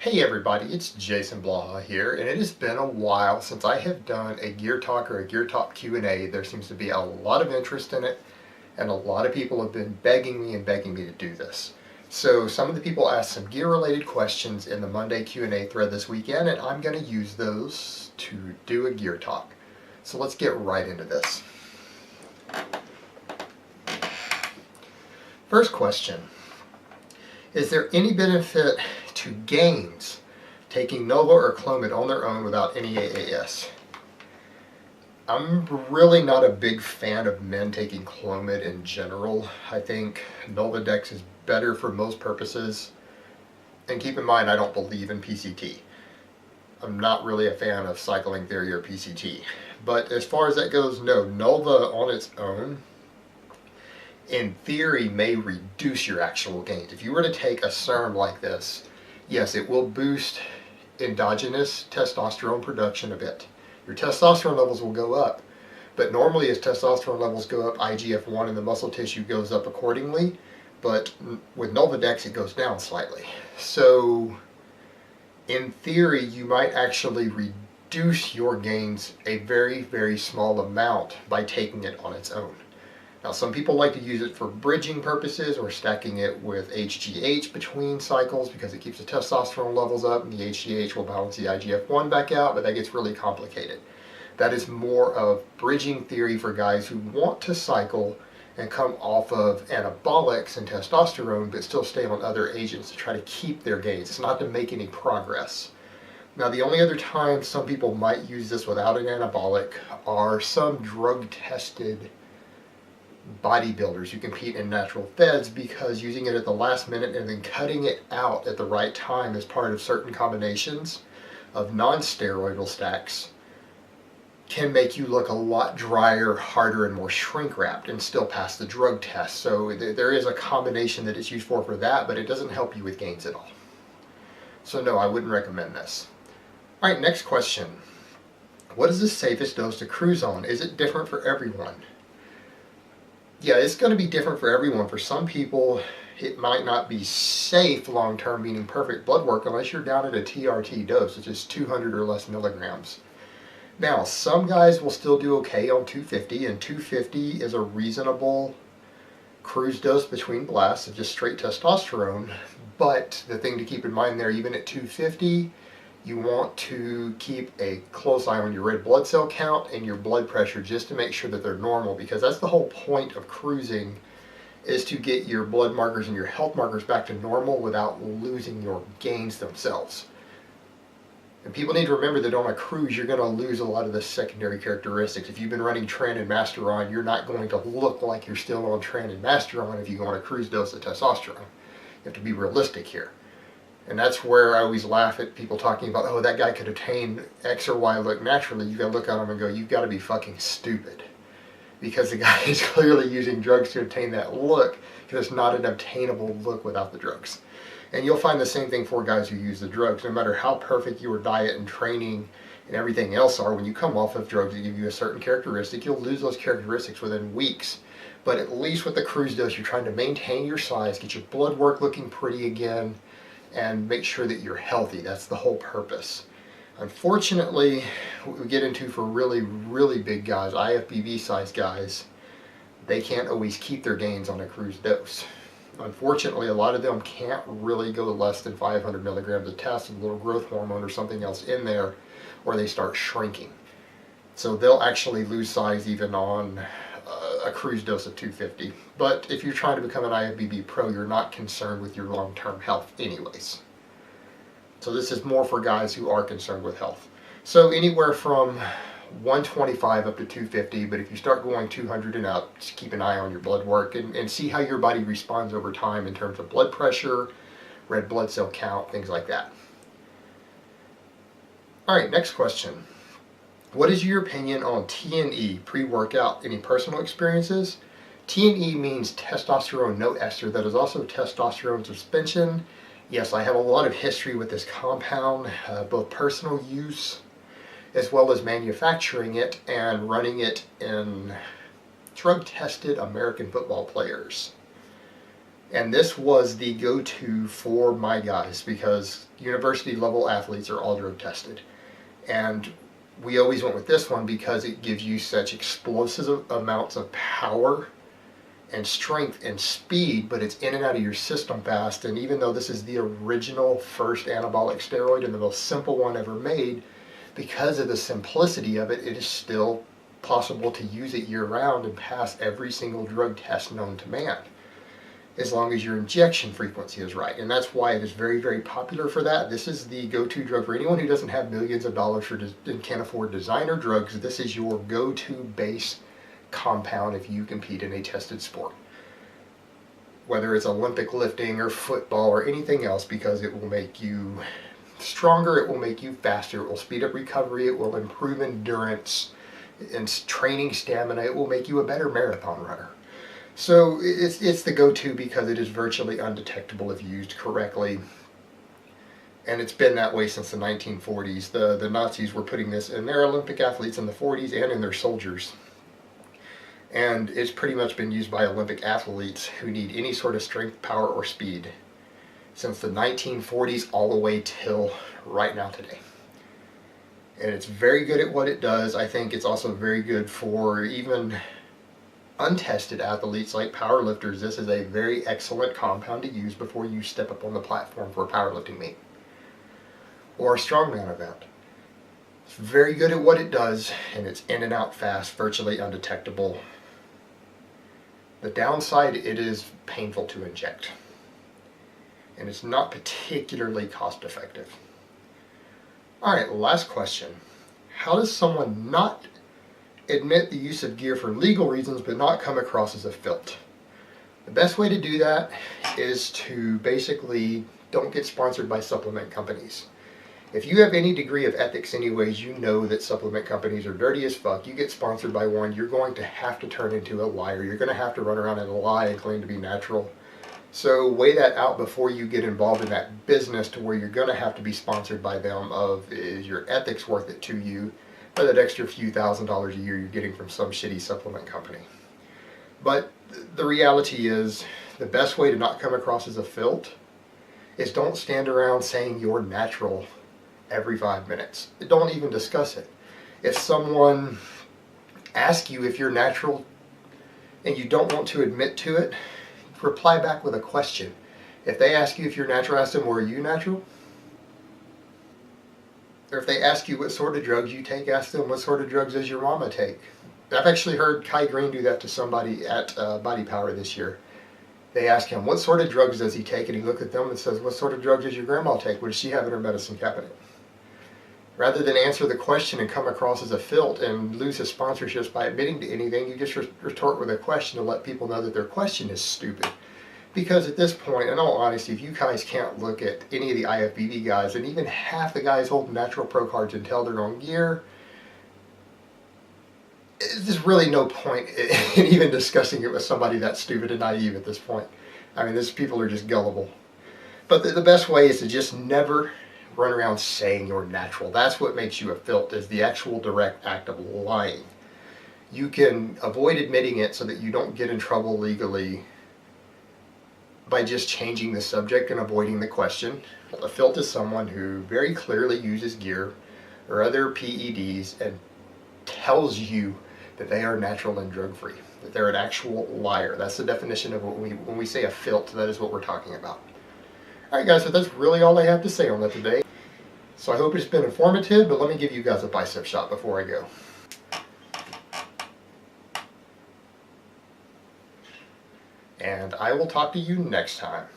Hey everybody, it's Jason Blaha here, and it has been a while since I have done a Gear Talk or a Gear Talk Q&A. There seems to be a lot of interest in it, and a lot of people have been begging me to do this. So some of the people asked some gear-related questions in the Monday Q&A thread this weekend, and I'm going to use those to do a Gear Talk. So let's get right into this. First question. Is there any benefit to gains taking Nova or Clomid on their own without any AAS? I'm really not a big fan of men taking Clomid in general. I think Nolvadex is better for most purposes. And keep in mind, I don't believe in PCT. I'm not really a fan of cycling theory or PCT. But as far as that goes, no, Nova on its own in theory may reduce your actual gains. If you were to take a SERM like this, yes, it will boost endogenous testosterone production a bit. Your testosterone levels will go up, but normally as testosterone levels go up, IGF-1 in the muscle tissue goes up accordingly, but with Nolvadex it goes down slightly. So in theory you might actually reduce your gains a very, very small amount by taking it on its own. Now some people like to use it for bridging purposes or stacking it with HGH between cycles because it keeps the testosterone levels up and the HGH will balance the IGF-1 back out, but that gets really complicated. That is more of bridging theory for guys who want to cycle and come off of anabolics and testosterone but still stay on other agents to try to keep their gains. It's not to make any progress. Now the only other time some people might use this without an anabolic are some drug-tested bodybuilders who compete in natural feds, because using it at the last minute and then cutting it out at the right time as part of certain combinations of non-steroidal stacks can make you look a lot drier, harder, and more shrink wrapped and still pass the drug test. So there is a combination that it's used for that, but it doesn't help you with gains at all. So no, I wouldn't recommend this. Alright, next question. What is the safest dose to cruise on? Is it different for everyone? Yeah, it's going to be different for everyone. For some people, it might not be safe long-term, meaning perfect blood work, unless you're down at a TRT dose, which is 200 or less milligrams. Now, some guys will still do okay on 250, and 250 is a reasonable cruise dose between blasts of just straight testosterone. But the thing to keep in mind there, even at 250, you want to keep a close eye on your red blood cell count and your blood pressure just to make sure that they're normal, because that's the whole point of cruising, is to get your blood markers and your health markers back to normal without losing your gains themselves. And people need to remember that on a cruise you're going to lose a lot of the secondary characteristics. If you've been running Tren and Masteron, you're not going to look like you're still on Tren and Masteron if you go on a cruise dose of testosterone. You have to be realistic here. And that's where I always laugh at people talking about, oh, that guy could attain X or Y look naturally. You've got to look at him and go, you've got to be fucking stupid. Because the guy is clearly using drugs to obtain that look, because it's not an obtainable look without the drugs. And you'll find the same thing for guys who use the drugs. No matter how perfect your diet and training and everything else are, when you come off of drugs that give you a certain characteristic, you'll lose those characteristics within weeks. But at least with the cruise dose, you're trying to maintain your size, get your blood work looking pretty again, and make sure that you're healthy. That's the whole purpose. Unfortunately, what we get into for really, really big guys, IFBB size guys, they can't always keep their gains on a cruise dose. Unfortunately, a lot of them can't really go less than 500 milligrams of test with a little growth hormone or something else in there, or they start shrinking. So they'll actually lose size even on a cruise dose of 250. But if you're trying to become an IFBB pro, you're not concerned with your long-term health anyways. So this is more for guys who are concerned with health. So anywhere from 125 up to 250, but if you start going 200 and up, just keep an eye on your blood work and see how your body responds over time in terms of blood pressure, red blood cell count, things like that. Alright, next question. What is your opinion on TNE pre-workout? Any personal experiences? TNE means testosterone no ester. That is also testosterone suspension. Yes, I have a lot of history with this compound, both personal use as well as manufacturing it and running it in drug-tested American football players. And this was the go-to for my guys because university level athletes are all drug tested. And we always went with this one because it gives you such explosive amounts of power and strength and speed, but it's in and out of your system fast. And even though this is the original first anabolic steroid and the most simple one ever made, because of the simplicity of it, it is still possible to use it year round and pass every single drug test known to man, as long as your injection frequency is right. And that's why it is very, very popular for that. This is the go-to drug for anyone who doesn't have millions of dollars and can't afford designer drugs. This is your go-to base compound if you compete in a tested sport, whether it's Olympic lifting or football or anything else, because it will make you stronger, it will make you faster, it will speed up recovery, it will improve endurance and training stamina, it will make you a better marathon runner. So it's the go-to because it is virtually undetectable if used correctly. And it's been that way since the 1940s. The Nazis were putting this in their Olympic athletes in the 40s and in their soldiers. And it's pretty much been used by Olympic athletes who need any sort of strength, power, or speed since the 1940s all the way till right now today. And it's very good at what it does. I think it's also very good for even untested athletes like powerlifters. This is a very excellent compound to use before you step up on the platform for a powerlifting meet or a strongman event. It's very good at what it does, and it's in and out fast, virtually undetectable. The downside, it is painful to inject, and it's not particularly cost effective. Alright, last question. How does someone not admit the use of gear for legal reasons but not come across as a filt? The best way to do that is to basically don't get sponsored by supplement companies. If you have any degree of ethics anyways, you know that supplement companies are dirty as fuck. You get sponsored by one, you're going to have to turn into a liar. You're going to have to run around and lie and claim to be natural. So weigh that out before you get involved in that business to where you're going to have to be sponsored by them. Is your ethics worth it to you for that extra few $1,000s a year you're getting from some shitty supplement company? But the reality is, the best way to not come across as a filt is don't stand around saying you're natural every 5 minutes. Don't even discuss it. If someone asks you if you're natural and you don't want to admit to it, reply back with a question. If they ask you if you're natural, ask them, well, are you natural? Or if they ask you what sort of drugs you take, ask them, what sort of drugs does your mama take? I've actually heard Kai Green do that to somebody at Body Power this year. They asked him, what sort of drugs does he take? And he looked at them and says, what sort of drugs does your grandma take? What does she have in her medicine cabinet? Rather than answer the question and come across as a filt and lose his sponsorships by admitting to anything, you just retort with a question to let people know that their question is stupid. Because at this point, in all honesty, if you guys can't look at any of the IFBB guys, and even half the guys holding Natural Pro cards and tell their own gear, there's really no point in even discussing it with somebody that's stupid and naive at this point. I mean, these people are just gullible. But the best way is to just never run around saying you're natural. That's what makes you a filt, is the actual direct act of lying. You can avoid admitting it so that you don't get in trouble legally by just changing the subject and avoiding the question. A filt is someone who very clearly uses gear or other PEDs and tells you that they are natural and drug-free, that they're an actual liar. That's the definition of what when we say a filt, that is what we're talking about. Alright guys, so that's really all I have to say on that today. So I hope it's been informative, but let me give you guys a bicep shot before I go. And I will talk to you next time.